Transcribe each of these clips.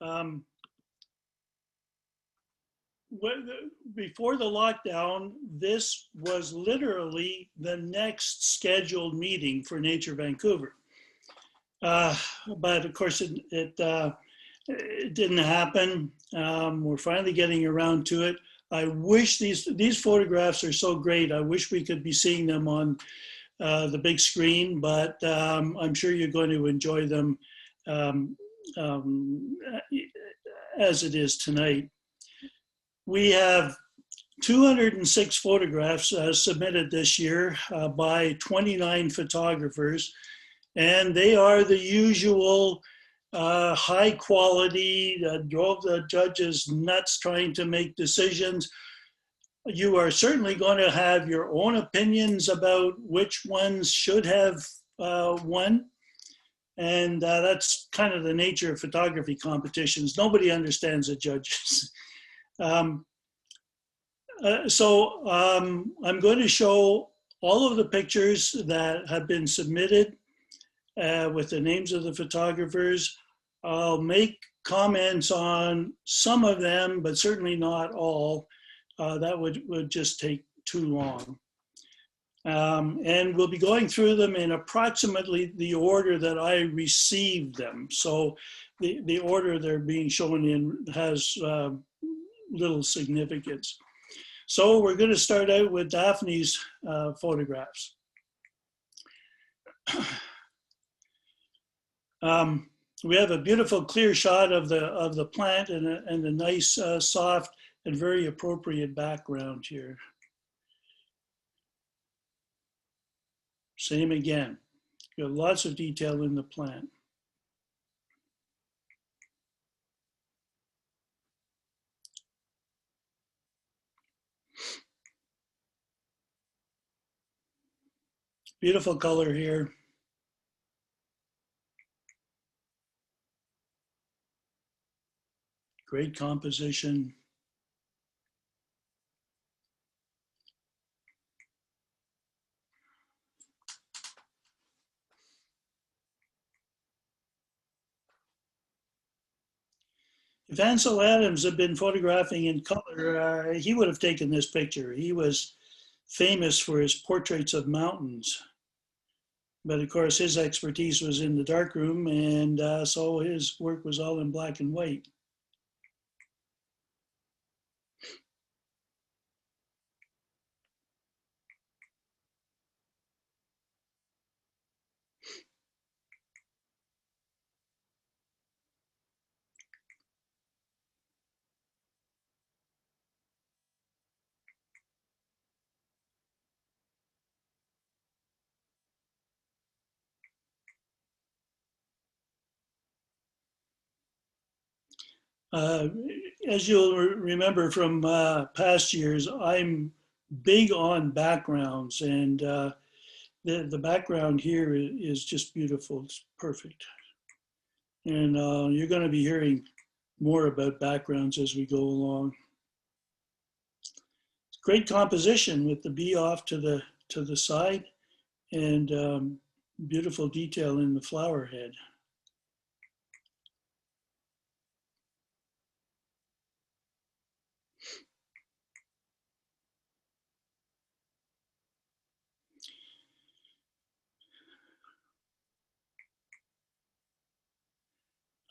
Um, Before the lockdown, this was literally the next scheduled meeting for Nature Vancouver. Uh, but of course, it didn't happen. We're finally getting around to it. I wish these photographs are so great. I wish we could be seeing them on the big screen, but I'm sure you're going to enjoy them um, um, as it is tonight. We have 206 photographs submitted this year by 29 photographers, and they are the usual high quality that drove the judges nuts trying to make decisions. You are certainly going to have your own opinions about which ones should have won. And that's kind of the nature of photography competitions. Nobody understands the judges. um, I'm going to show all of the pictures that have been submitted with the names of the photographers. I'll make comments on some of them, but certainly not all. That would just take too long. And we'll be going through them in approximately the order that I received them. So the order they're being shown in has little significance. So we're going to start out with Daphne's photographs. We have a beautiful clear shot of the plant and a nice soft and very appropriate background here. Same again. You have lots of detail in the plant. Beautiful color here. Great composition. If Ansel Adams had been photographing in color, he would have taken this picture. He was famous for his portraits of mountains. But of course, his expertise was in the darkroom, and so his work was all in black and white. Uh, as you'll remember from past years, I'm big on backgrounds, and the background here is just beautiful. It's perfect. And you're going to be hearing more about backgrounds as we go along. Great composition with the bee off to the side, and beautiful detail in the flower head.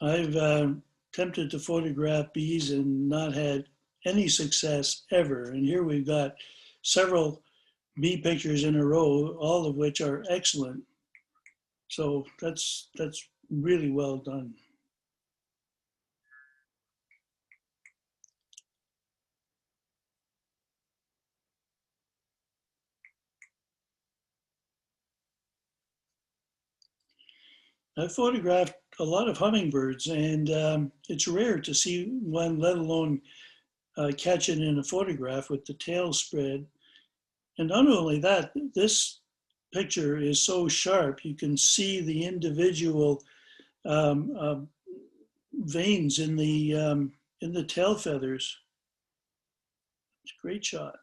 I've attempted to photograph bees and not had any success ever. And here we've got several bee pictures in a row, all of which are excellent. So that's really well done. I've photographed a lot of hummingbirds, and it's rare to see one, let alone catch it in a photograph with the tail spread. And not only that, this picture is so sharp, you can see the individual um, veins in the tail feathers. It's a great shot.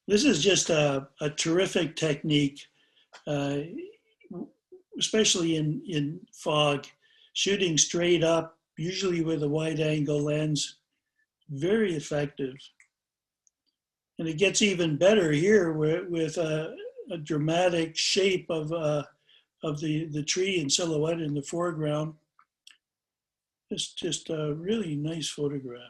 This is just a terrific technique, uh, especially in fog, shooting straight up, usually with a wide angle lens, very effective. And it gets even better here with a dramatic shape of the tree in silhouette in the foreground. It's just a really nice photograph.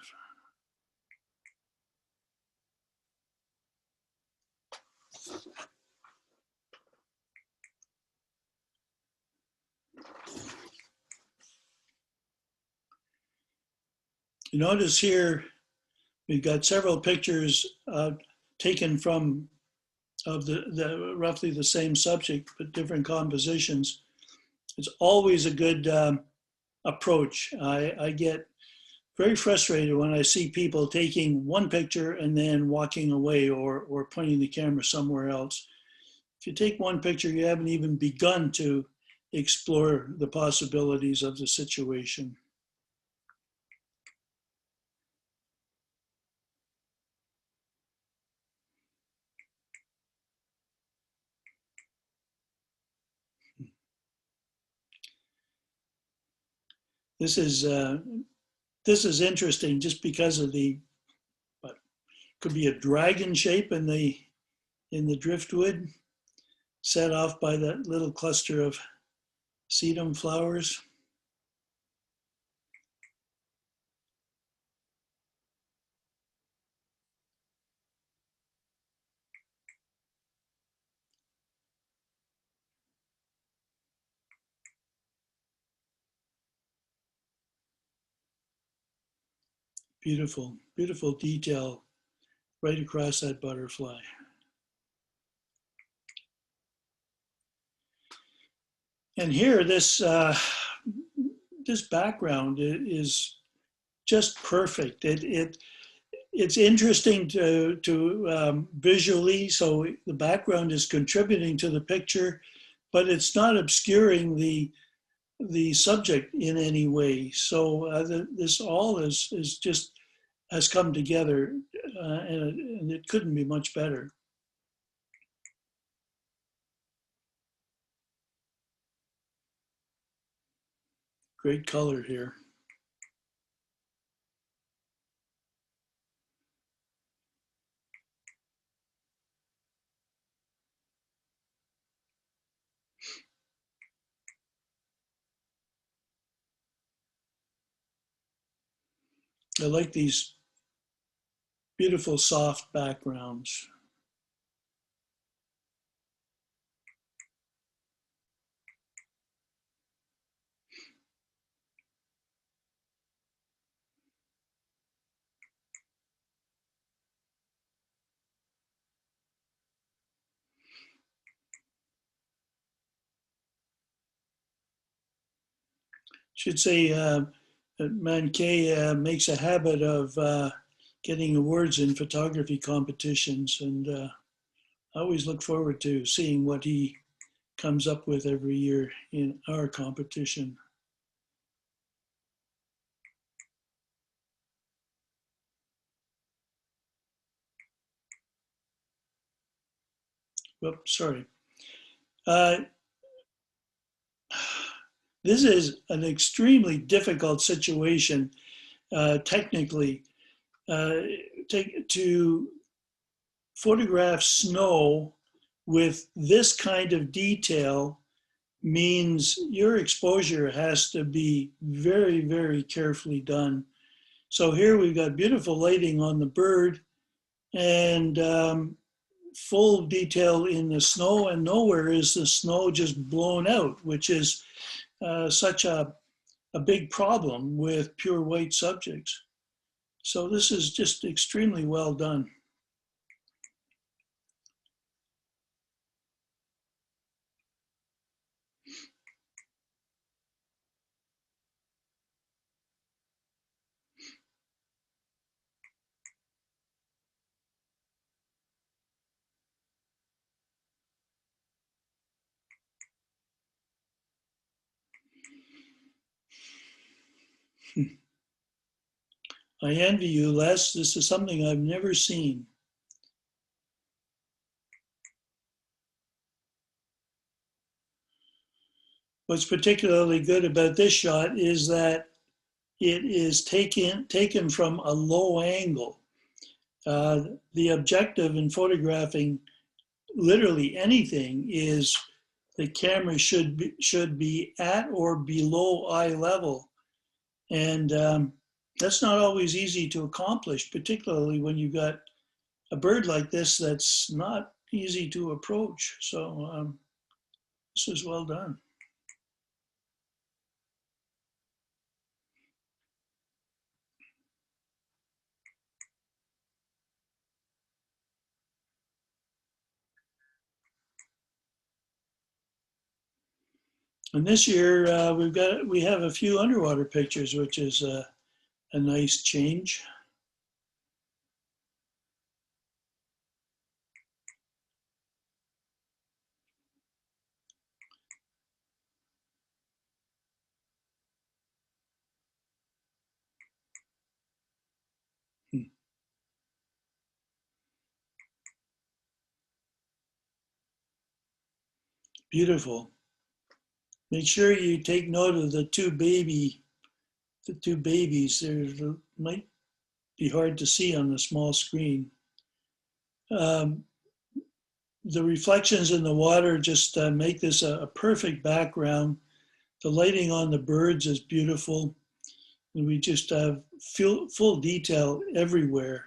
You notice here, we've got several pictures taken from of the roughly the same subject, but different compositions. It's always a good approach. I get very frustrated when I see people taking one picture and then walking away or pointing the camera somewhere else. If you take one picture, you haven't even begun to explore the possibilities of the situation. This is interesting just because of the what could be a dragon shape in the driftwood, set off by that little cluster of sedum flowers. Beautiful, beautiful detail right across that butterfly. And here, this background is just perfect. It's interesting to visually, so the background is contributing to the picture, but it's not obscuring the subject in any way. So this all is just has come together, and it couldn't be much better. Great color here. I like these beautiful soft backgrounds. Should say Mankey makes a habit of getting awards in photography competitions, and I always look forward to seeing what he comes up with every year in our competition. Whoops, sorry. This is an extremely difficult situation technically. To photograph snow with this kind of detail means your exposure has to be very, very carefully done. So here we've got beautiful lighting on the bird and full detail in the snow, and nowhere is the snow just blown out, which is such a big problem with pure white subjects. So this is just extremely well done. I envy you, Les. This is something I've never seen. What's particularly good about this shot is that it is taken from a low angle. The objective in photographing literally anything is the camera should be at or below eye level. And that's not always easy to accomplish, particularly when you've got a bird like this that's not easy to approach. So this was well done. And this year we have a few underwater pictures, which is a nice change. Beautiful. Make sure you take note of the two babies. They might be hard to see on the small screen. The reflections in the water just make this a perfect background. The lighting on the birds is beautiful. And we just have full detail everywhere.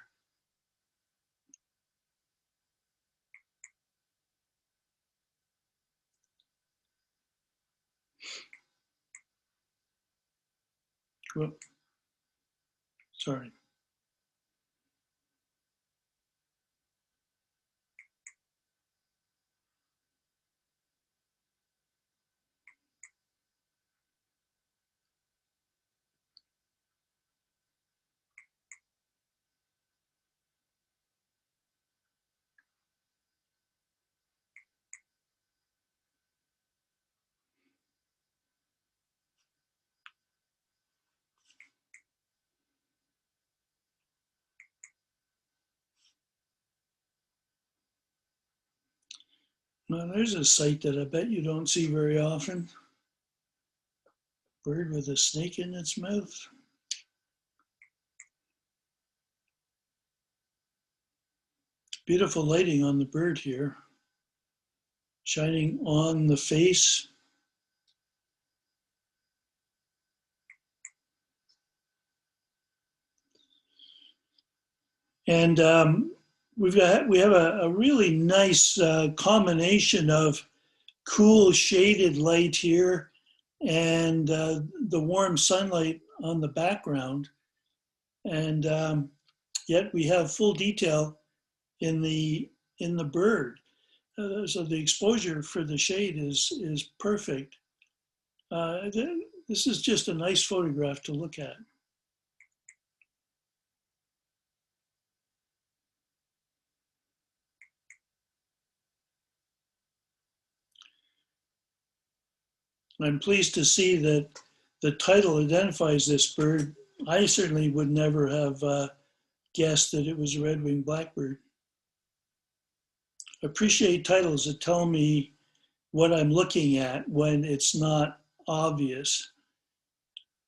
Whoop. Sorry. Now there's a sight that I bet you don't see very often. Bird with a snake in its mouth. Beautiful lighting on the bird here, shining on the face. And we have a really nice combination of cool shaded light here and the warm sunlight on the background. And yet we have full detail in the bird. So the exposure for the shade is perfect. This is just a nice photograph to look at. I'm pleased to see that the title identifies this bird. I certainly would never have guessed that it was a red-winged blackbird. Appreciate titles that tell me what I'm looking at when it's not obvious.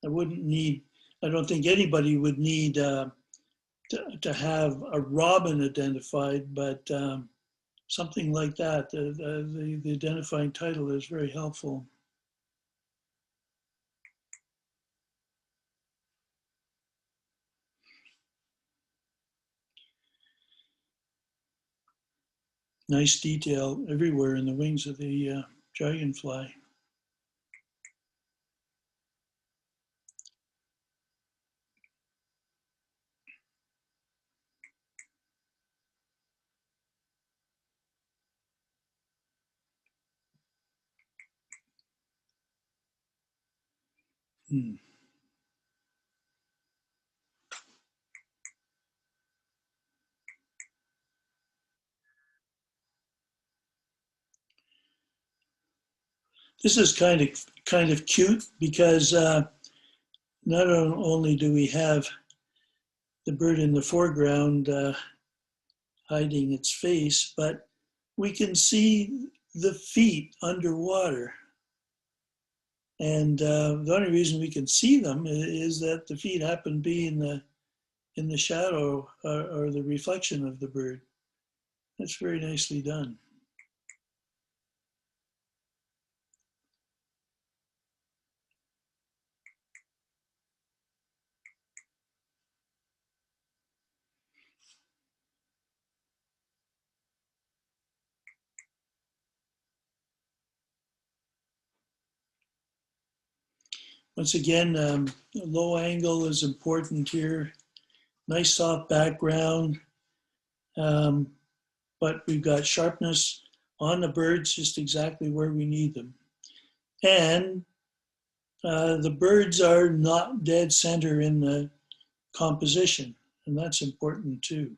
I don't think anybody would need to have a robin identified, but something like that, the identifying title is very helpful. Nice detail everywhere in the wings of the dragonfly. This is kind of cute because not only do we have the bird in the foreground hiding its face, but we can see the feet underwater. And the only reason we can see them is that the feet happen to be in the shadow or the reflection of the bird. That's very nicely done. Once again, low angle is important here. Nice soft background, but we've got sharpness on the birds just exactly where we need them. And the birds are not dead center in the composition, and that's important too.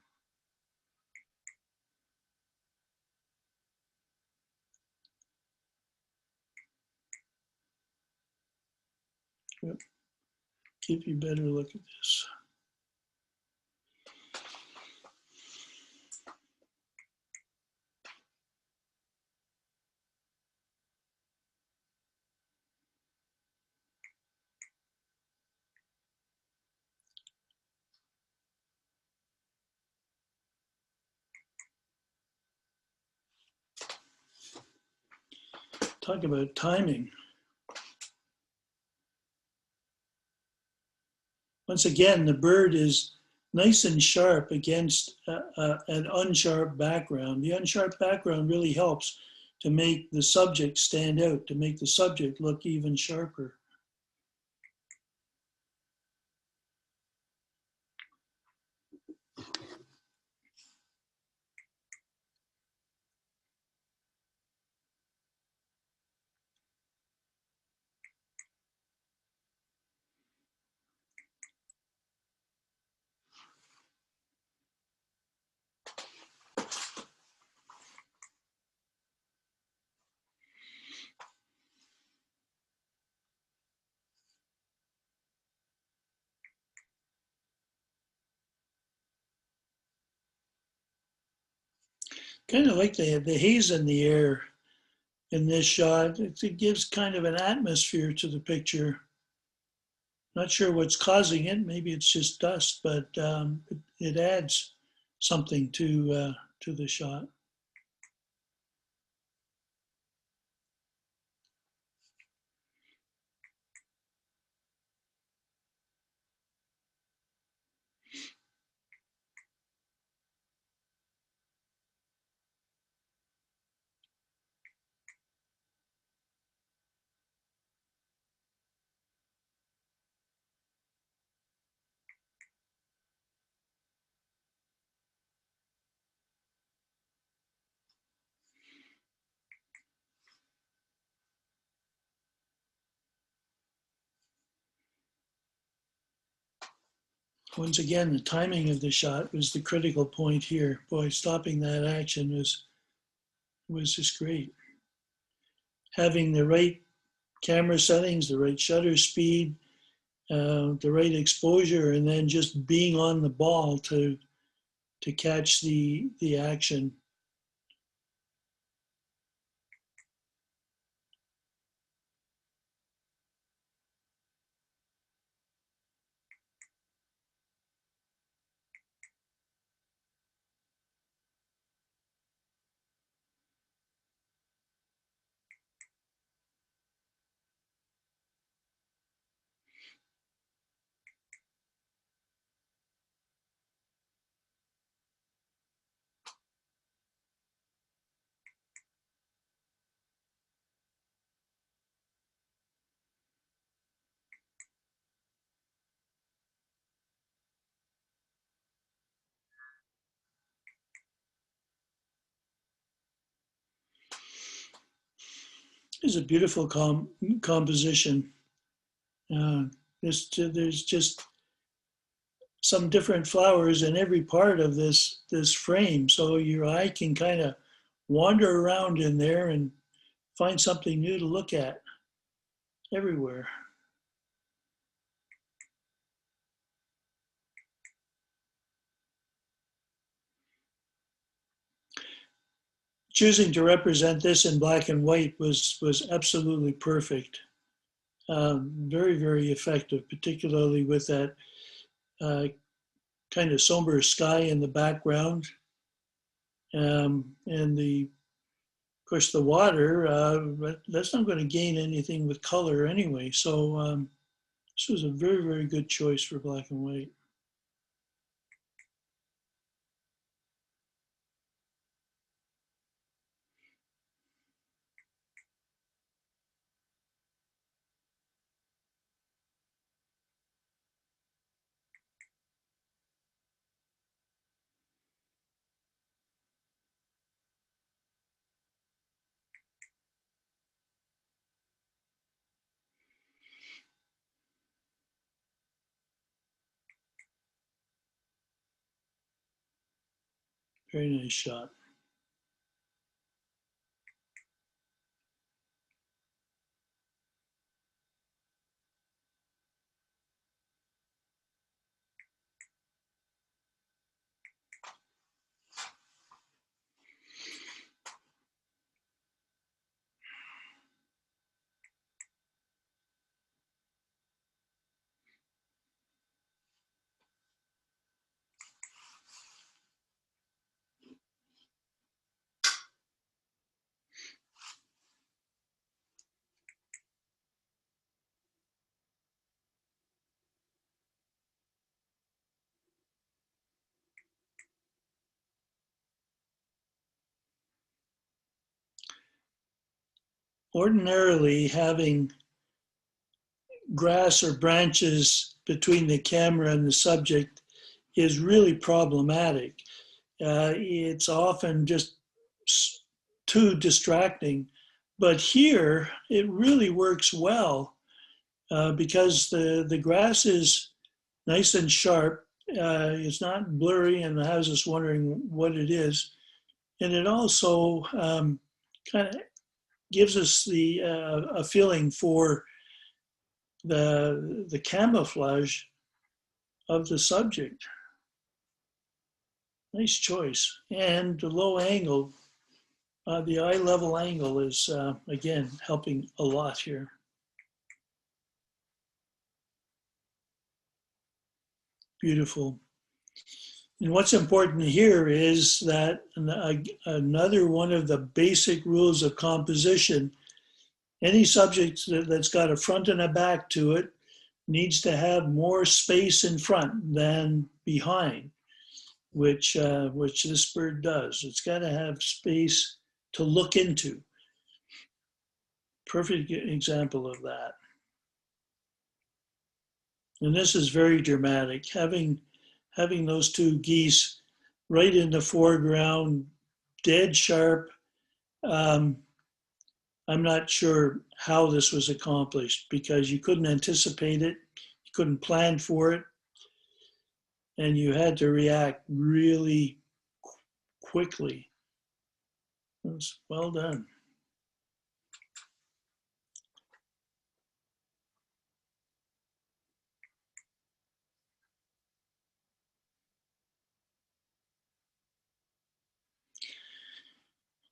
Yep. Give you a better look at this. Talk about timing. Once again, the bird is nice and sharp against an unsharp background. The unsharp background really helps to make the subject stand out, to make the subject look even sharper. Kind of like the haze in the air in this shot. It gives kind of an atmosphere to the picture. Not sure what's causing it. Maybe it's just dust, but it adds something to the shot. Once again, the timing of the shot was the critical point here. Boy, stopping that action was just great. Having the right camera settings, the right shutter speed, the right exposure, and then just being on the ball to catch the action. It's a beautiful composition. There's just some different flowers in every part of this frame, so your eye can kind of wander around in there and find something new to look at everywhere. Choosing to represent this in black and white was absolutely perfect. Very, very effective, particularly with that kind of somber sky in the background. And of course, the water, that's not going to gain anything with color anyway. So this was a very, very good choice for black and white. Very nice shot. Ordinarily, having grass or branches between the camera and the subject is really problematic. It's often just too distracting. But here, it really works well because the grass is nice and sharp. It's not blurry and has us wondering what it is. And it also kind of gives us a feeling for the camouflage of the subject. Nice choice. And the low angle, the eye level angle is, again, helping a lot here. Beautiful. And what's important here is that another one of the basic rules of composition, any subject that's got a front and a back to it needs to have more space in front than behind, which this bird does. It's got to have space to look into. Perfect example of that. And this is very dramatic. Having those two geese right in the foreground, dead sharp. I'm not sure how this was accomplished because you couldn't anticipate it, you couldn't plan for it, and you had to react really quickly. It was well done.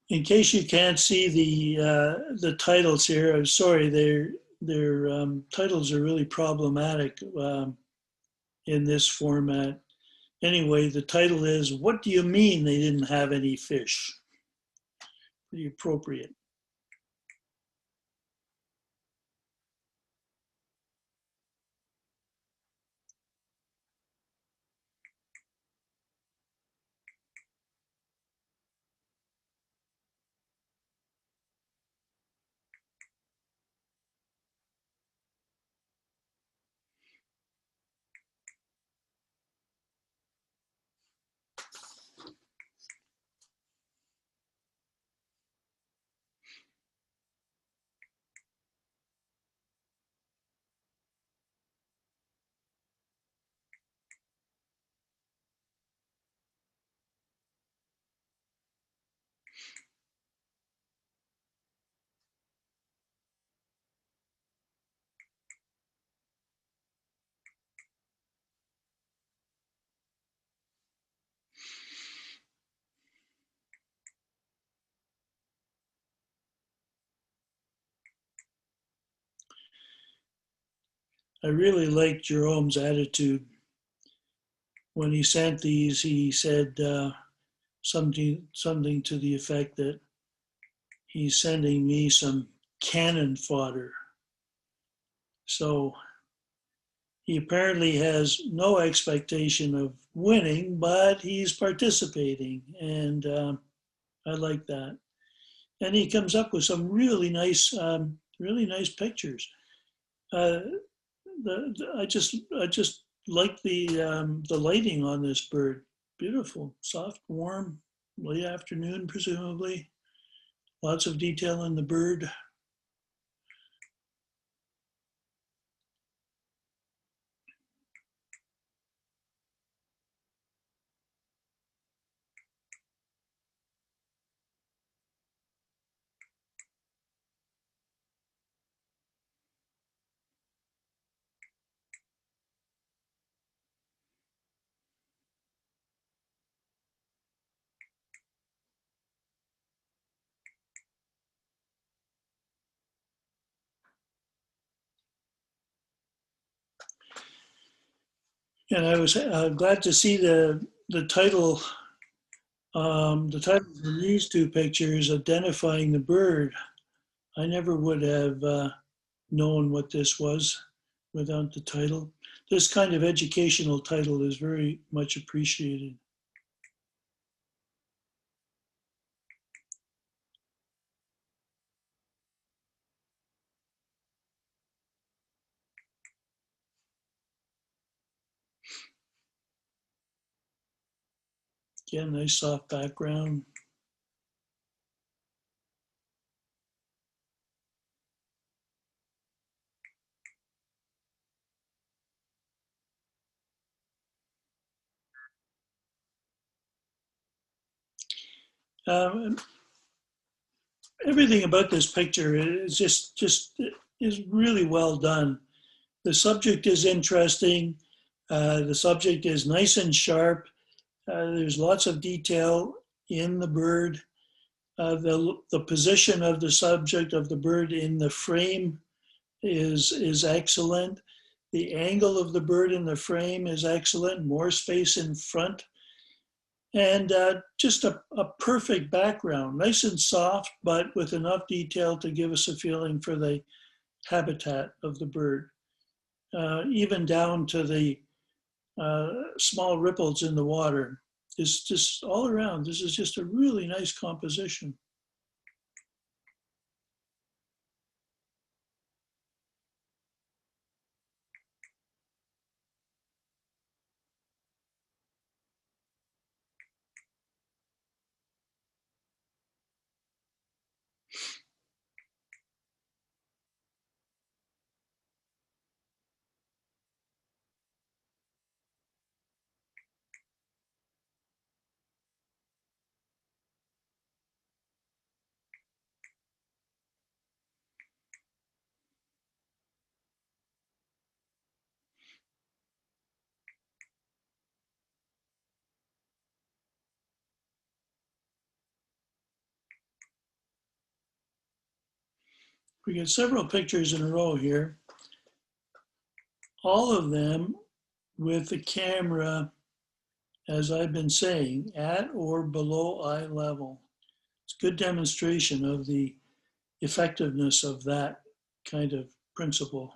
In case you can't see the titles here, I'm sorry, their titles are really problematic in this format. Anyway, the title is, "What do you mean they didn't have any fish?" Pretty appropriate. I really liked Jerome's attitude. When he sent these, he said something to the effect that he's sending me some cannon fodder. So he apparently has no expectation of winning, but he's participating, and I like that. And he comes up with some really nice pictures. Uh, I just like the lighting on this bird. Beautiful, soft, warm, late afternoon, presumably. Lots of detail in the bird. And I was glad to see the title the title of these two pictures identifying the bird. I never would have known what this was without the title. This kind of educational title is very much appreciated. Again, nice soft background. Um, Everything about this picture is just is really well done. The subject is interesting. The subject is nice and sharp. There's lots of detail in the bird. The position of the subject of the bird in the frame is excellent. The angle of the bird in the frame is excellent. More space in front. And just a perfect background, nice and soft, but with enough detail to give us a feeling for the habitat of the bird, even down to the small ripples in the water. It's just all around. This is just a really nice composition. We get several pictures in a row here, all of them with the camera, as I've been saying, at or below eye level. It's a good demonstration of the effectiveness of that kind of principle.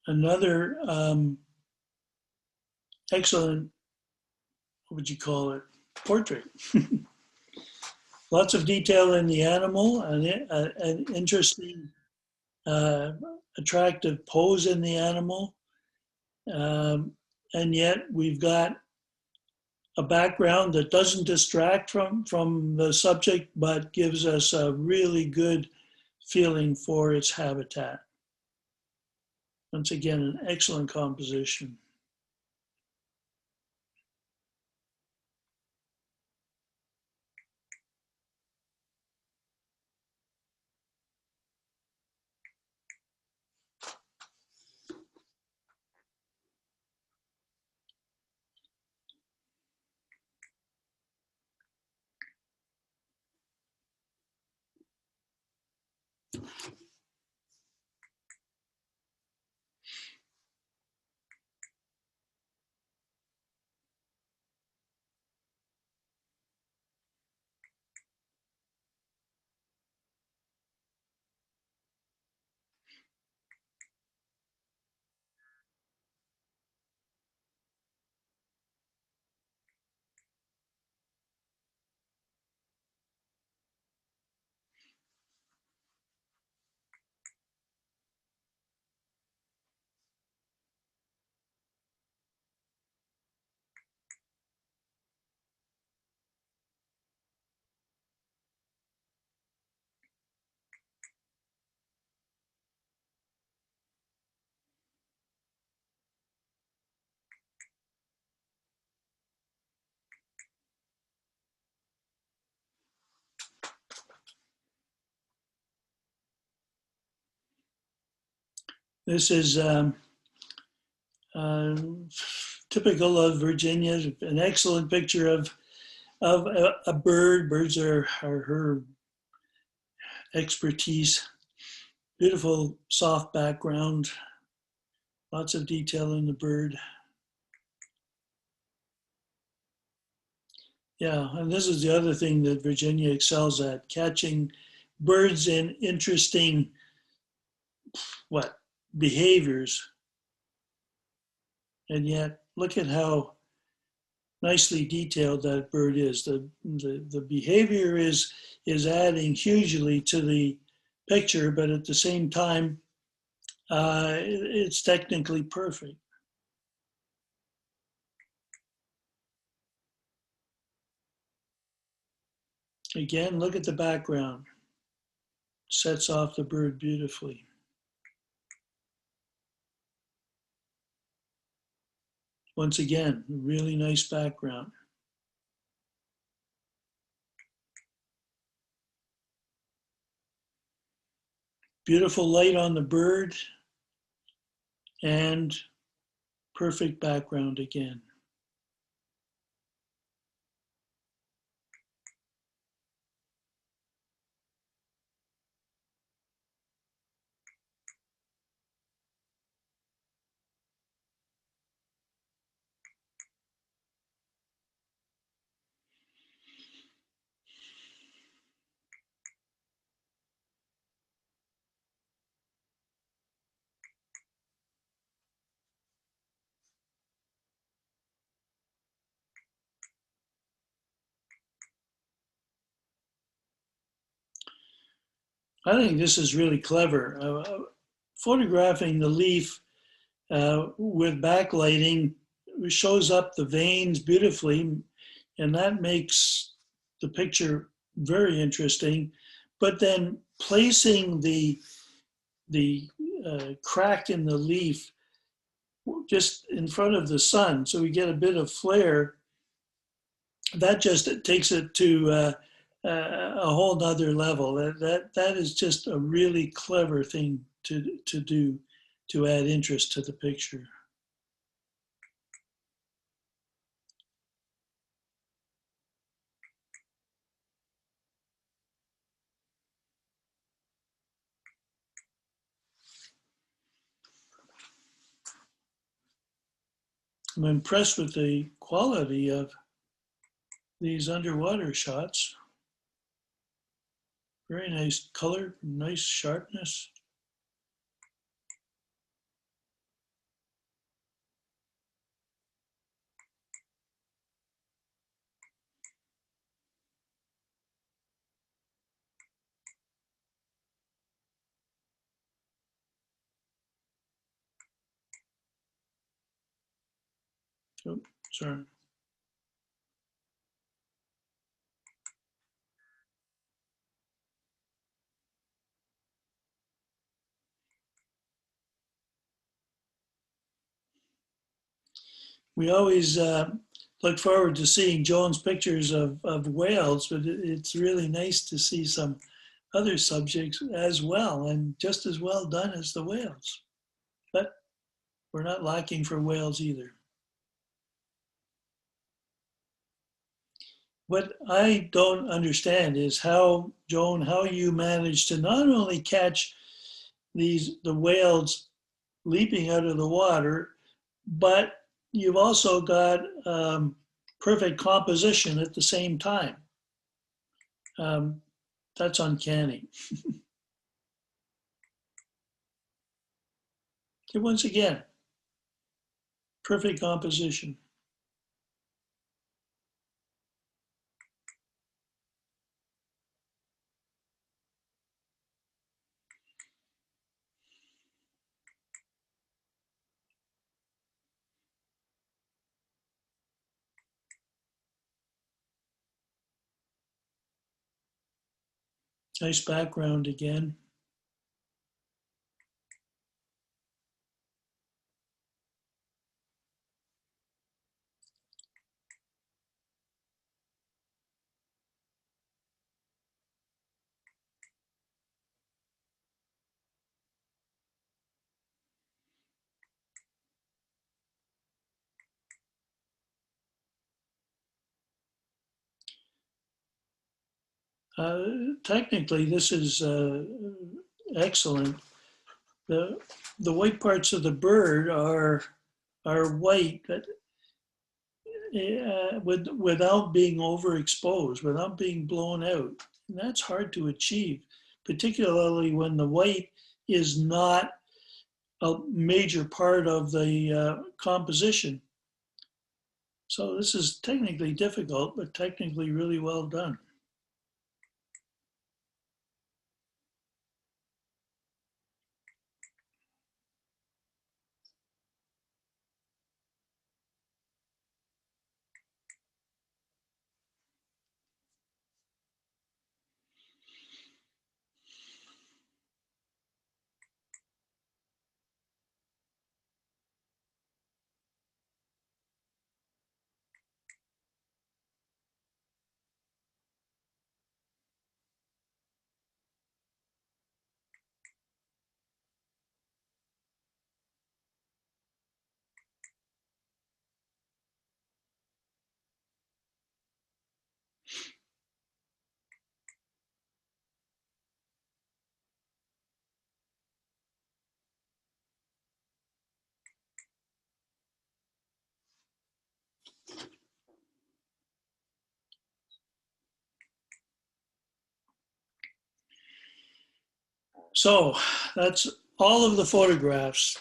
Another excellent, what would you call it, portrait. Lots of detail in the animal, an interesting, attractive pose in the animal. And yet we've got a background that doesn't distract from the subject, but gives us a really good feeling for its habitat. Once again, an excellent composition. This is typical of Virginia, an excellent picture of a bird. Birds are her expertise. Beautiful soft background, lots of detail in the bird. Yeah, and this is the other thing that Virginia excels at, catching birds in interesting, behaviors. And yet, look at how nicely detailed that bird is. The behavior is adding hugely to the picture, but at the same time, it's technically perfect. Again, look at the background. Sets off the bird beautifully. Once again, really nice background. Beautiful light on the bird and perfect background again. I think this is really clever. Photographing the leaf with backlighting shows up the veins beautifully, and that makes the picture very interesting. But then placing the crack in the leaf just in front of the sun, so we get a bit of flare, that just takes it to a whole nother level. That is just a really clever thing to do to add interest to the picture. I'm impressed with the quality of these underwater shots. Very nice color, nice sharpness. Oh, sorry. We always look forward to seeing Joan's pictures of whales, but it's really nice to see some other subjects as well, and just as well done as the whales. But we're not lacking for whales either. What I don't understand is how, Joan, how you manage to not only catch the whales leaping out of the water, but you've also got perfect composition at the same time. That's uncanny. Okay, once again, perfect composition. Nice background again. Technically, this is excellent. The white parts of the bird are white, but without being overexposed, without being blown out. And that's hard to achieve, particularly when the white is not a major part of the composition. So this is technically difficult, but technically really well done. So that's all of the photographs.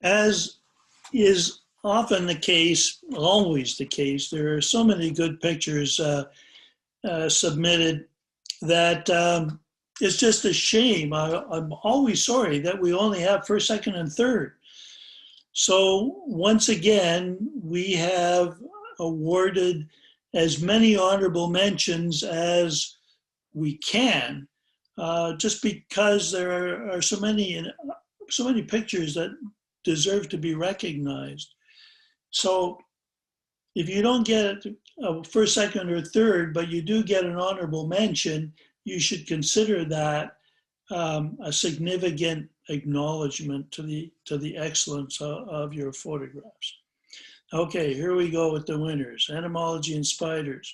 As is often the case, always the case, there are so many good pictures submitted that it's just a shame. I'm always sorry that we only have first, second, and third. So once again, we have awarded as many honorable mentions as we can, just because there are so many pictures that deserve to be recognized. So if you don't get a first, second, or third, but you do get an honorable mention, you should consider that a significant acknowledgement to the excellence of your photographs. Okay, here we go with the winners. Entomology and spiders.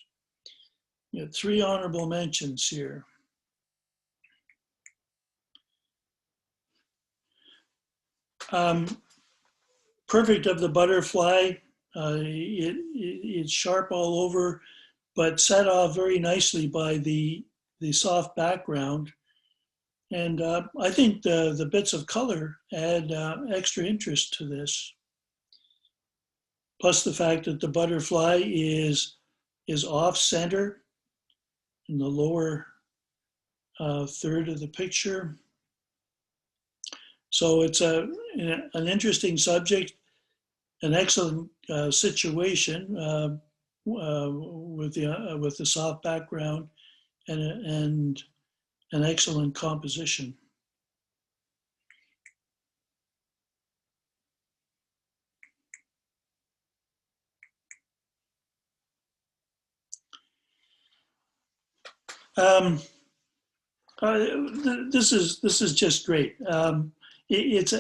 You have 3 honorable mentions here. Perfect of the butterfly. It's sharp all over, but set off very nicely by the soft background. And I think the bits of color add extra interest to this. Plus the fact that the butterfly is off center in the lower third of the picture. So it's an interesting subject. an excellent situation with the soft background and an excellent composition. This is just great. It's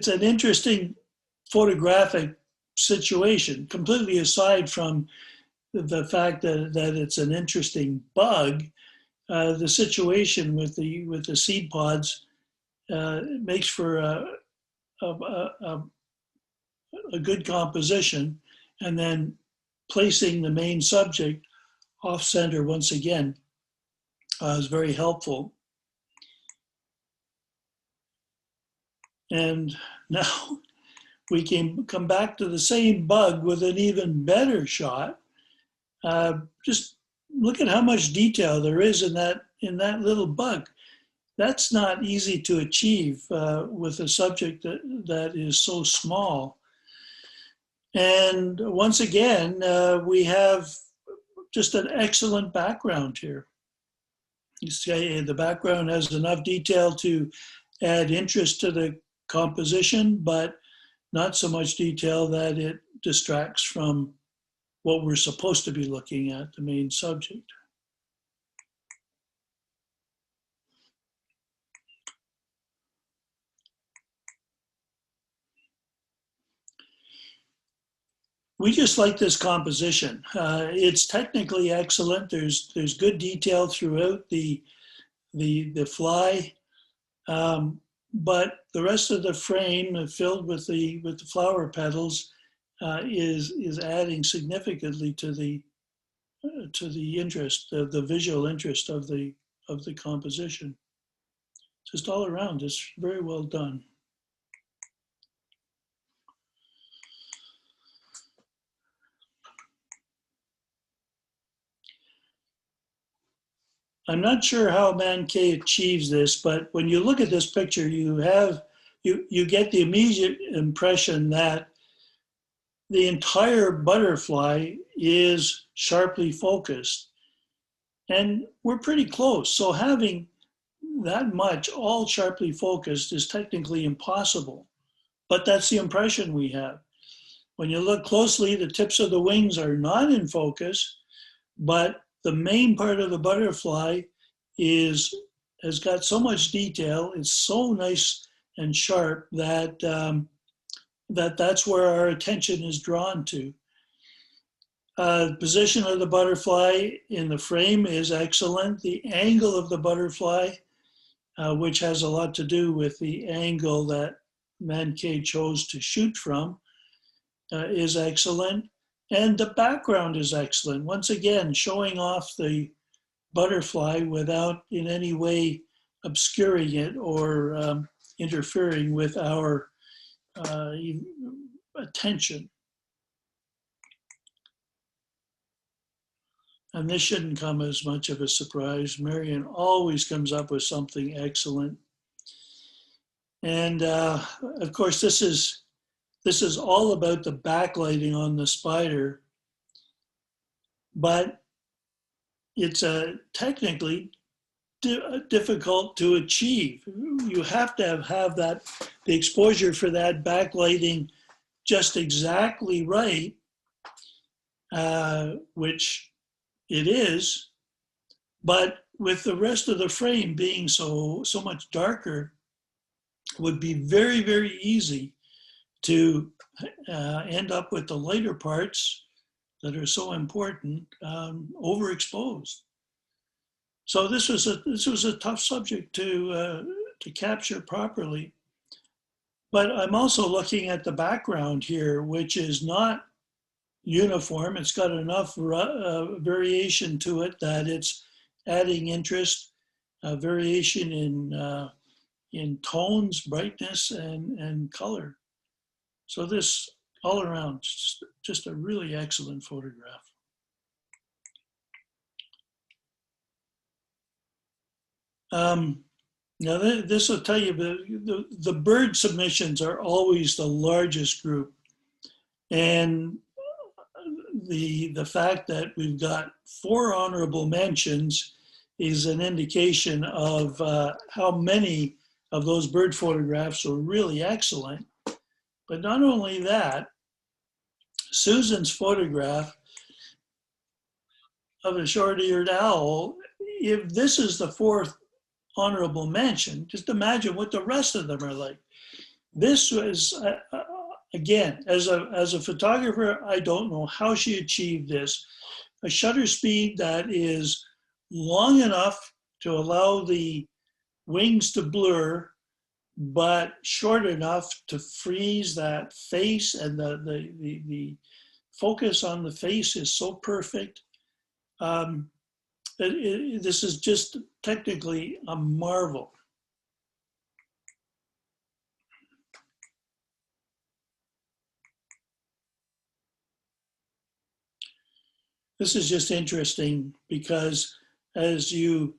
an interesting photographic situation, completely aside from the fact that it's an interesting bug. The situation with the seed pods makes for a good composition, and then placing the main subject off center once again is very helpful. And now we can come back to the same bug with an even better shot. Just look at how much detail there is in that little bug. That's not easy to achieve with a subject that is so small. And once again, we have just an excellent background here. You see, the background has enough detail to add interest to the composition, but not so much detail that it distracts from what we're supposed to be looking at, the main subject. We just like this composition. It's technically excellent. There's good detail throughout the fly, but the rest of the frame, filled with the flower petals, is adding significantly to the interest, the visual interest of the composition. Just all around, it's very well done. I'm not sure how Man-K achieves this, but when you look at this picture, you get the immediate impression that the entire butterfly is sharply focused. And we're pretty close. So having that much all sharply focused is technically impossible, but that's the impression we have. When you look closely, the tips of the wings are not in focus, but the main part of the butterfly has got so much detail. It's so nice and sharp that that's where our attention is drawn to. Position of the butterfly in the frame is excellent. The angle of the butterfly, which has a lot to do with the angle that Man-K chose to shoot from, is excellent. And the background is excellent. Once again, showing off the butterfly without in any way obscuring it or interfering with our attention. And this shouldn't come as much of a surprise. Marion always comes up with something excellent. And of course, this is all about the backlighting on the spider, but it's technically difficult to achieve. You have to have the exposure for that backlighting just exactly right, which it is, but with the rest of the frame being so much darker, would be very, very easy to end up with the lighter parts that are so important overexposed. So this was a tough subject to capture properly. But I'm also looking at the background here, which is not uniform. It's got enough variation to it that it's adding interest, variation in tones, brightness, and color. So this all around, just a really excellent photograph. Now this will tell you, the bird submissions are always the largest group. And the fact that we've got 4 honorable mentions is an indication of how many of those bird photographs are really excellent. But not only that, Susan's photograph of a short-eared owl, if this is the 4th honorable mention, just imagine what the rest of them are like. This was, again, as a photographer, I don't know how she achieved this. A shutter speed that is long enough to allow the wings to blur, but short enough to freeze that face, and the focus on the face is so perfect. This is just technically a marvel. This is just interesting because if you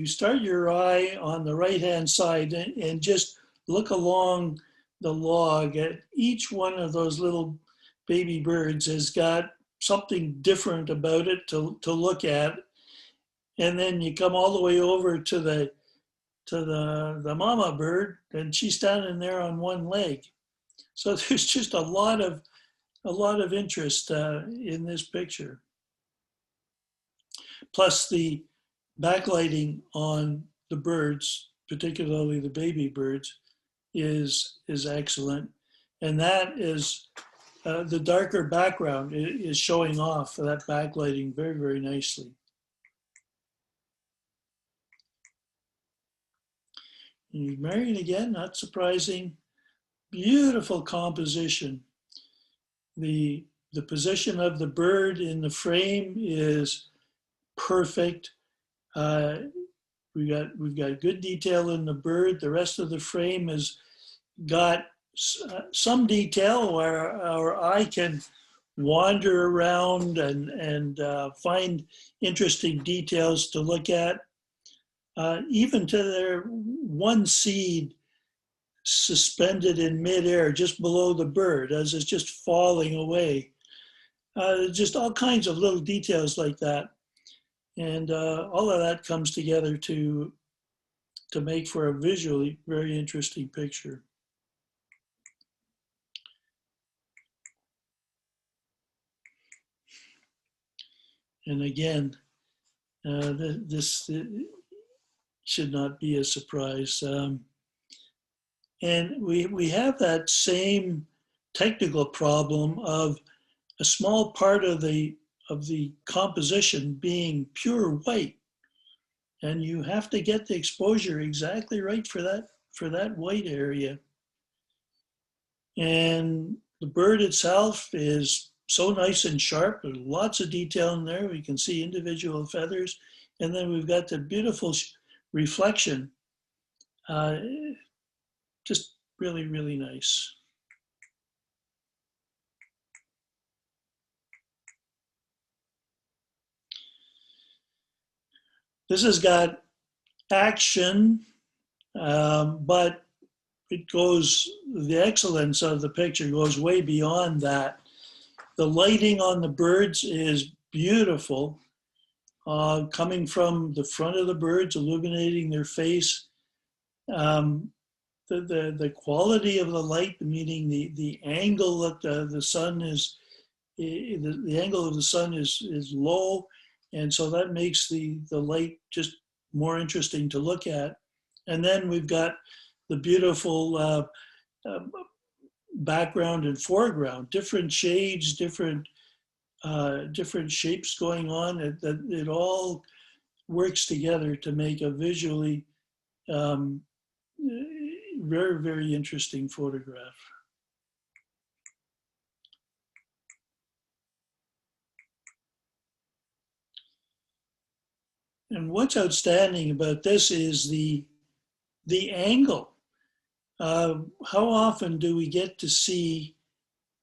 start your eye on the right-hand side and just look along the log at each one of those little baby birds has got something different about it to look at. And then you come all the way over to the mama bird, and she's standing there on one leg. So there's just a lot of interest in this picture. Plus the backlighting on the birds, particularly the baby birds, is excellent. And that is, the darker background is showing off that backlighting very, very nicely. And he's married again, not surprising. Beautiful composition. The position of the bird in the frame is perfect. We've got good detail in the bird. The rest of the frame has got some detail where our eye can wander around and find interesting details to look at. Even to their one seed suspended in midair just below the bird as it's just falling away. Just all kinds of little details like that. And all of that comes together to make for a visually very interesting picture. And again, this should not be a surprise. And we have that same technical problem of a small part of the composition being pure white. And you have to get the exposure exactly right for that white area. And the bird itself is so nice and sharp. There's lots of detail in there. We can see individual feathers. And then we've got the beautiful reflection. Just really, really nice. This has got action, but the excellence of the picture goes way beyond that. The lighting on the birds is beautiful, coming from the front of the birds, illuminating their face. The quality of the light, meaning the angle that the sun is, the angle of the sun is low, and so that makes the light just more interesting to look at. And then we've got the beautiful background and foreground, different shades, different shapes going on. It all works together to make a visually very, very interesting photograph. And what's outstanding about this is the angle. How often do we get to see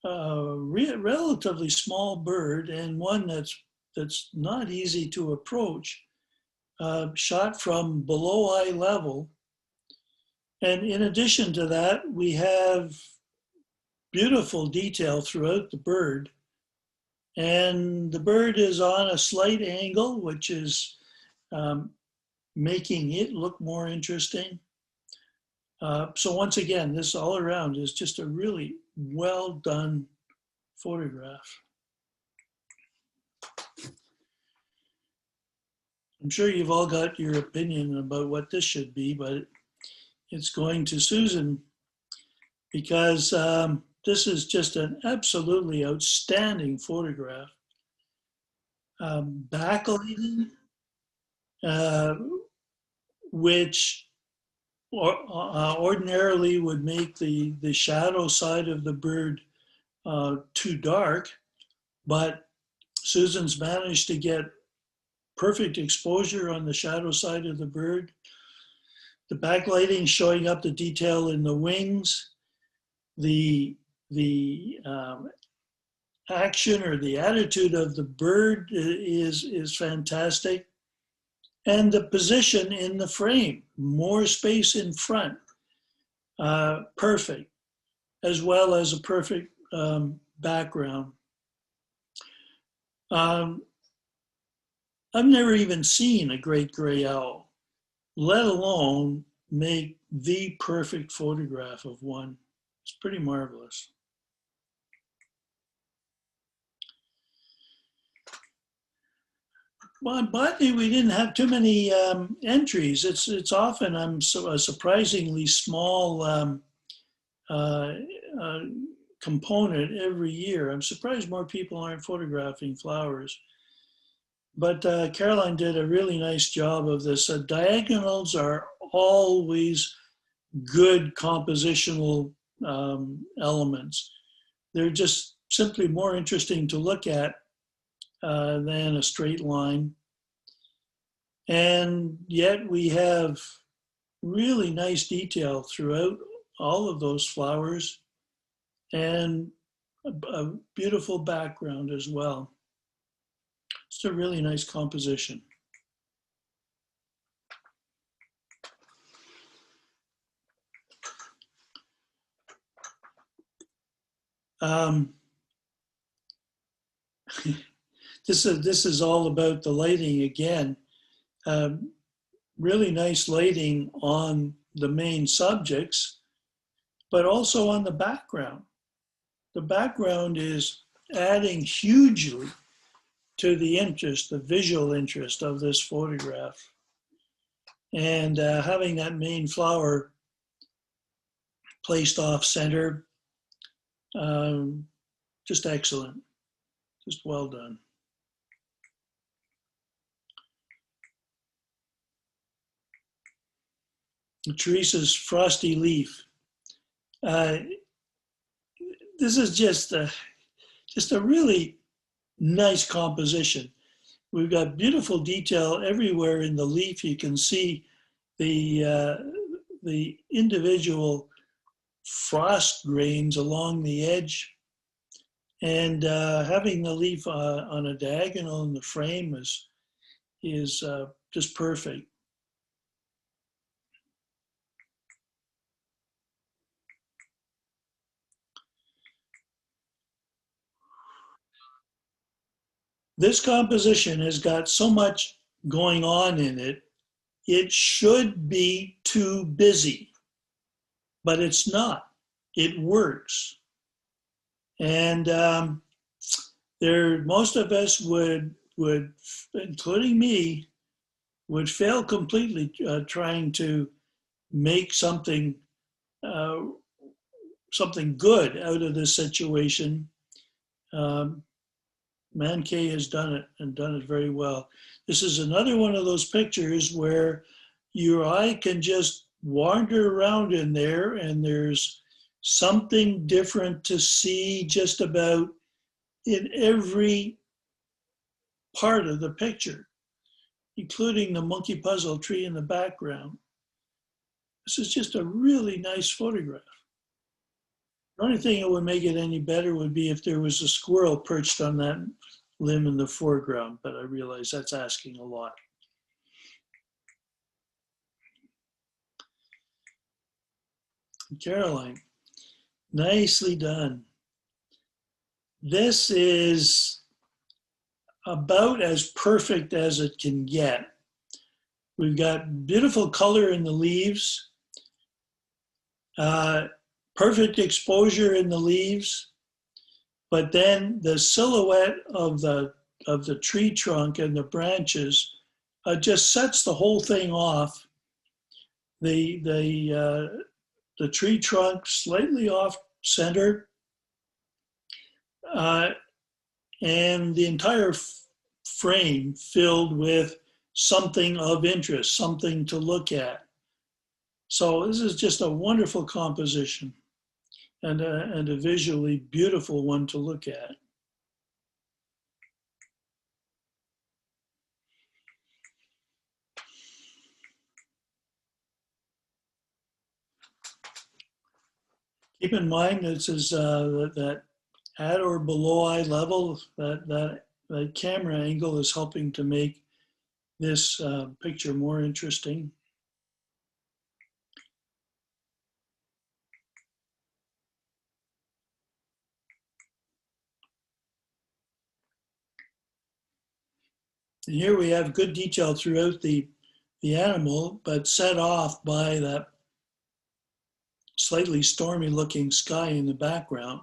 a relatively small bird and one that's not easy to approach, shot from below eye level? And in addition to that, we have beautiful detail throughout the bird. And the bird is on a slight angle, which is making it look more interesting. So once again, this all around is just a really well done photograph. I'm sure you've all got your opinion about what this should be, but it's going to Susan because this is just an absolutely outstanding photograph. Backlighting, which ordinarily would make the shadow side of the bird too dark, but Susan's managed to get perfect exposure on the shadow side of the bird. The backlighting showing up the detail in the wings, the action or the attitude of the bird is fantastic. And the position in the frame, more space in front, perfect, as well as a perfect background. I've never even seen a great gray owl, let alone make the perfect photograph of one. It's pretty marvelous. Well, on botany, we didn't have too many entries. It's often a surprisingly small component every year. I'm surprised more people aren't photographing flowers. But Caroline did a really nice job of this. Diagonals are always good compositional elements. They're just simply more interesting to look at than a straight line. And yet we have really nice detail throughout all of those flowers and a beautiful background as well. It's a really nice composition. This is all about the lighting again. Really nice lighting on the main subjects, but also on the background. The background is adding hugely to the interest, the visual interest of this photograph. And having that main flower placed off center, just excellent, just well done. Teresa's Frosty Leaf. This is just a really nice composition. We've got beautiful detail everywhere in the leaf. You can see the individual frost grains along the edge. And having the leaf on a diagonal in the frame is just perfect. This composition has got so much going on in it, it should be too busy, but it's not. It works. And most of us would, including me, would fail completely trying to make something good out of this situation. Man-K has done it and done it very well. This is another one of those pictures where your eye can just wander around in there and there's something different to see just about in every part of the picture, including the monkey puzzle tree in the background. This is just a really nice photograph. The only thing that would make it any better would be if there was a squirrel perched on that limb in the foreground, but I realize that's asking a lot. Caroline, Nicely done. This is about as perfect as it can get. We've got beautiful color in the leaves, perfect exposure in the leaves, but then the silhouette of the tree trunk and the branches just sets the whole thing off. The tree trunk slightly off center, and the entire frame filled with something of interest, something to look at. So this is just a wonderful composition and a visually beautiful one to look at. Keep in mind this is that at or below eye level, that camera angle is helping to make this picture more interesting. And here we have good detail throughout the animal, but set off by that slightly stormy looking sky in the background.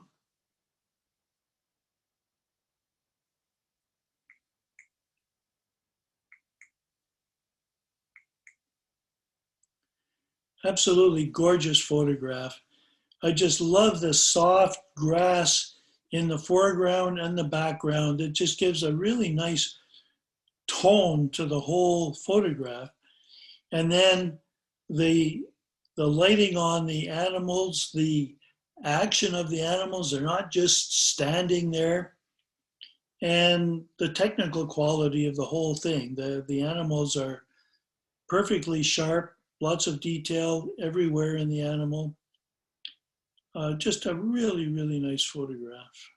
Absolutely gorgeous photograph. I just love the soft grass in the foreground and the background. It just gives a really nice tone to the whole photograph. And then the lighting on the animals, the action of the animals, they're not just standing there. And the technical quality of the whole thing. The animals are perfectly sharp, lots of detail everywhere in the animal. Just a really, really nice photograph.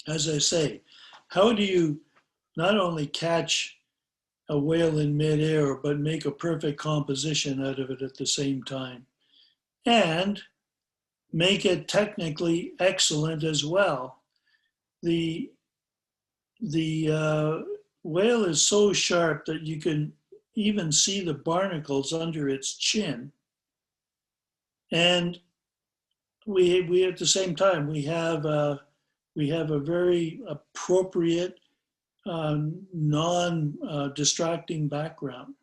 As I say, how do you not only catch a whale in midair, but make a perfect composition out of it at the same time? And make it technically excellent as well. The whale is so sharp that you can even see the barnacles under its chin. And we at the same time, we have a very appropriate, non-distracting background.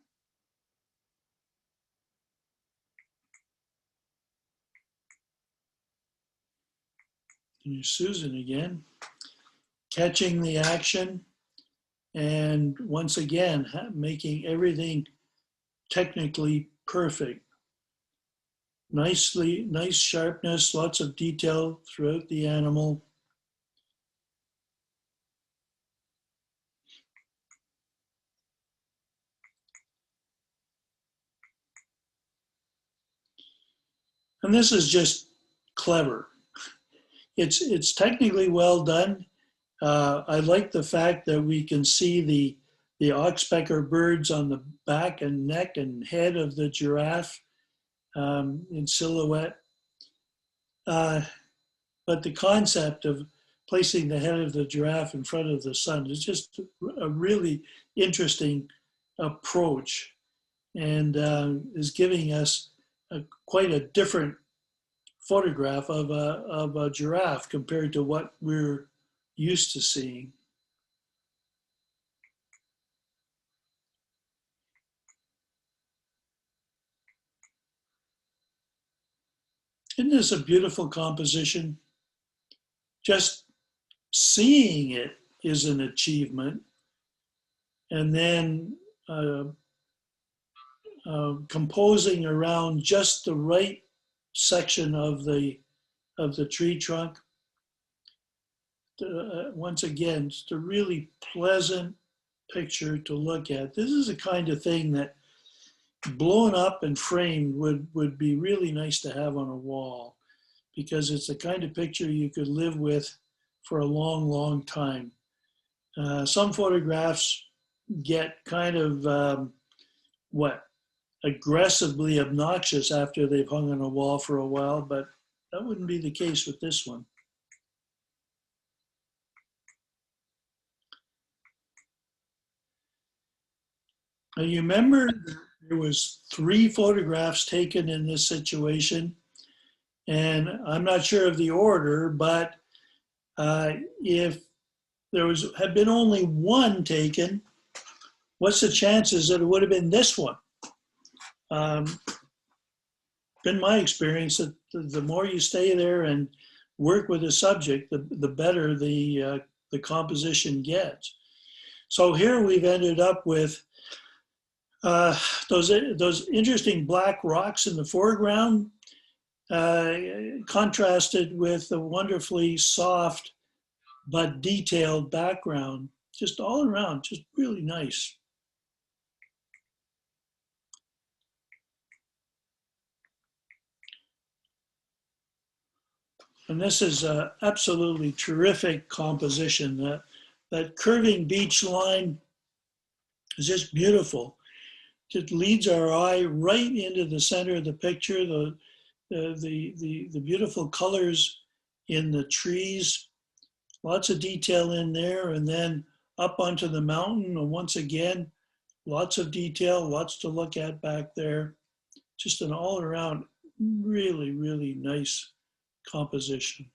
And here's Susan again, catching the action, and once again, making everything technically perfect. Nice sharpness, lots of detail throughout the animal. And this is just clever. It's technically well done. I like the fact that we can see the oxpecker birds on the back and neck and head of the giraffe in silhouette. But the concept of placing the head of the giraffe in front of the sun is just a really interesting approach, and is giving us quite a different photograph of a giraffe compared to what we're used to seeing. Isn't this a beautiful composition? Just seeing it is an achievement. And then composing around just the right section of the tree trunk. Once again, just a really pleasant picture to look at. This is the kind of thing that blown up and framed would be really nice to have on a wall, because it's the kind of picture you could live with for a long, long time. Some photographs get kind of, aggressively obnoxious after they've hung on a wall for a while, but that wouldn't be the case with this one. Now you remember there was 3 photographs taken in this situation, and I'm not sure of the order, but if there had been only 1 taken, what's the chances that it would have been this one? Been my experience that the more you stay there and work with a subject, the better the composition gets. So here we've ended up with those interesting black rocks in the foreground, contrasted with the wonderfully soft but detailed background, just all around, just really nice. And this is an absolutely terrific composition. That curving beach line is just beautiful. It leads our eye right into the center of the picture. The beautiful colors in the trees, lots of detail in there, and then up onto the mountain, and once again, lots of detail, lots to look at back there. Just an all around really, really nice composition.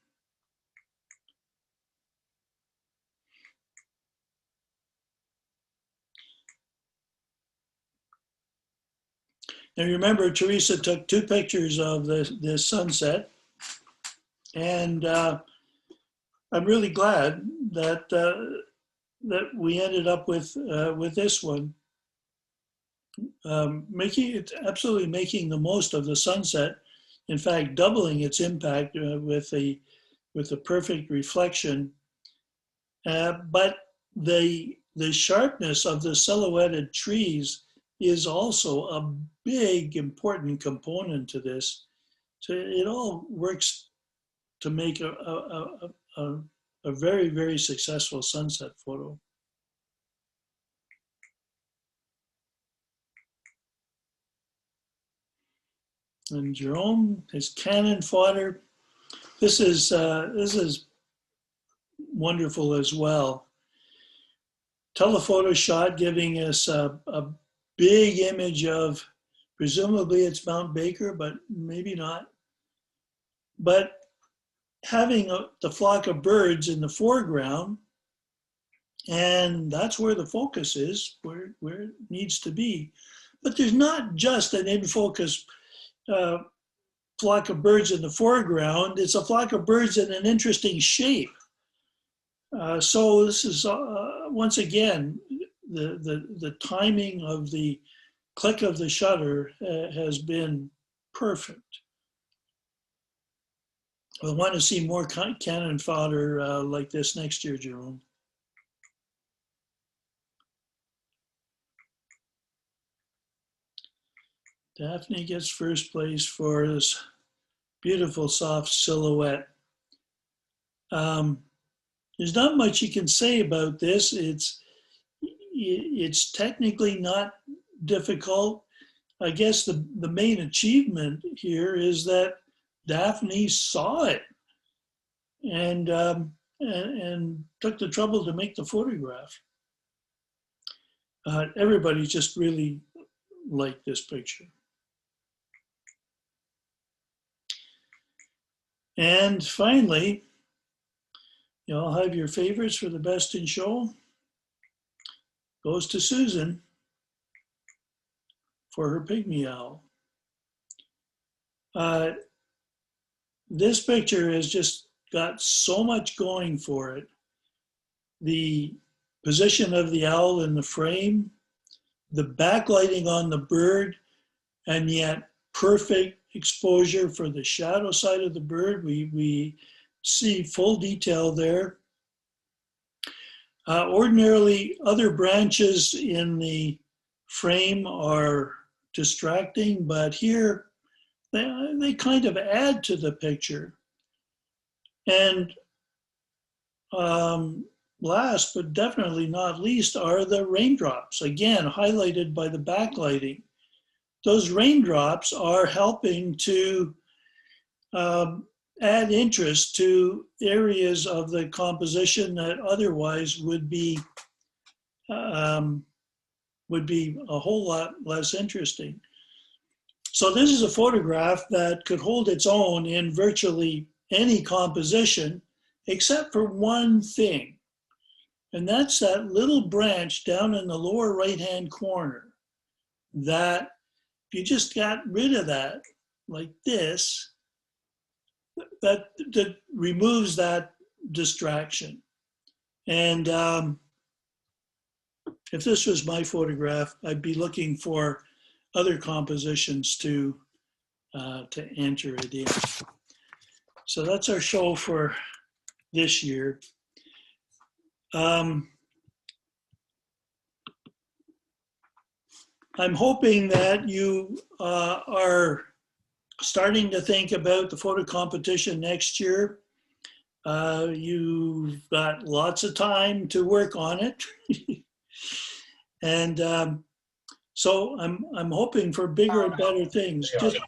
And remember, Teresa took 2 pictures of the sunset, and I'm really glad that that we ended up with this one, absolutely making the most of the sunset. In fact, doubling its impact with the perfect reflection. But the sharpness of the silhouetted trees is also a big, important component to this. So it all works to make a very, very successful sunset photo. And Jerome, his cannon fodder. This is wonderful as well. Telephoto shot giving us a big image of, presumably it's Mount Baker, but maybe not. But having the flock of birds in the foreground, and that's where the focus is, where it needs to be. But there's not just an in-focus flock of birds in the foreground, it's a flock of birds in an interesting shape. So this is, once again, the timing of the click of the shutter has been perfect. I want to see more cannon fodder like this next year, Jerome. Daphne gets first place for this beautiful soft silhouette. There's not much you can say about this. It's technically not difficult. I guess the main achievement here is that Daphne saw it and took the trouble to make the photograph. Everybody just really liked this picture. And finally, you all have your favorites for the best in show. Goes to Susan for her pygmy owl. This picture has just got so much going for it. The position of the owl in the frame, the backlighting on the bird, and yet perfect exposure for the shadow side of the bird. We see full detail there. Ordinarily, other branches in the frame are distracting, but here they kind of add to the picture. And last but definitely not least are the raindrops, again highlighted by the backlighting. Those raindrops are helping to add interest to areas of the composition that otherwise would be a whole lot less interesting. So this is a photograph that could hold its own in virtually any composition, except for one thing. And that's that little branch down in the lower right-hand corner that if you just got rid of that like this, that removes that distraction. And if this was my photograph, I'd be looking for other compositions to enter it in. So that's our show for this year. I'm hoping that you are starting to think about the photo competition next year. You've got lots of time to work on it. And so I'm hoping for bigger and better things. Just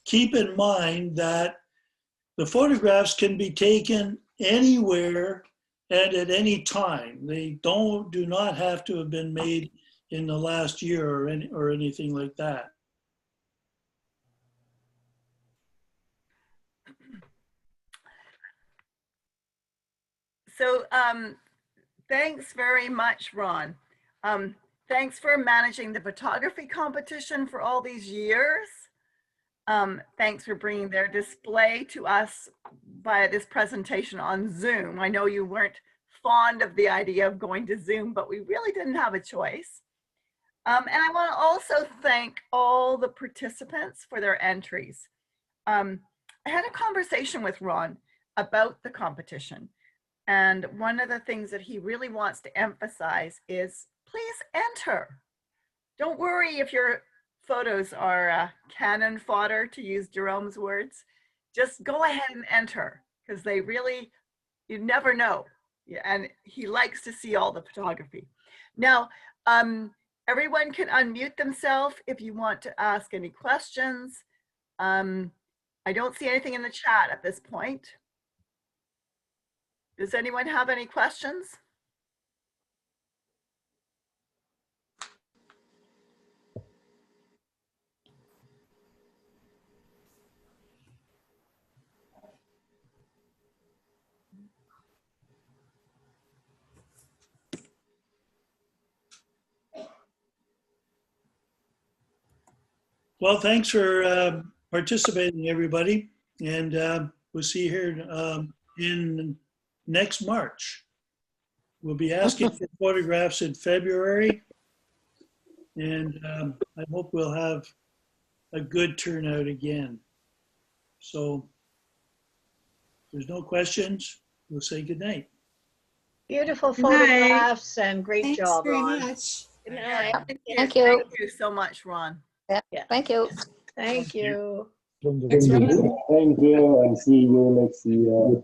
keep in mind that the photographs can be taken anywhere and at any time. They do not have to have been made in the last year or anything like that. So thanks very much, Ron. Thanks for managing the photography competition for all these years. Thanks for bringing their display to us via this presentation on Zoom. I know you weren't fond of the idea of going to Zoom, but we really didn't have a choice. And I want to also thank all the participants for their entries. I had a conversation with Ron about the competition. And one of the things that he really wants to emphasize is please enter. Don't worry if your photos are cannon fodder, to use Jerome's words. Just go ahead and enter, because they really, you never know. And he likes to see all the photography. Now, everyone can unmute themselves if you want to ask any questions. I don't see anything in the chat at this point. Does anyone have any questions? Well, thanks for participating, everybody. And we'll see you here in next March. We'll be asking for photographs in February. And I hope we'll have a good turnout again. So if there's no questions, we'll say good night. Beautiful photographs and great job, very Ron. much. Good night. Thank you. Thank you so much, Ron. Yeah. Thank you. Thank you. Thanks, Ron. Thank you, and see you next year.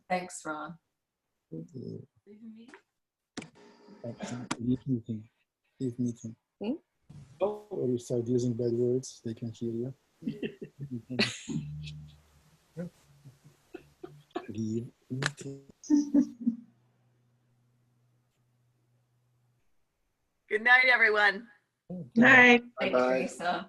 Thanks, Ron. Leave meeting. Leave meeting. Hmm? Or you start using bad words, they can hear you. Leave meeting. Good night, everyone. Night. Thanks, Teresa.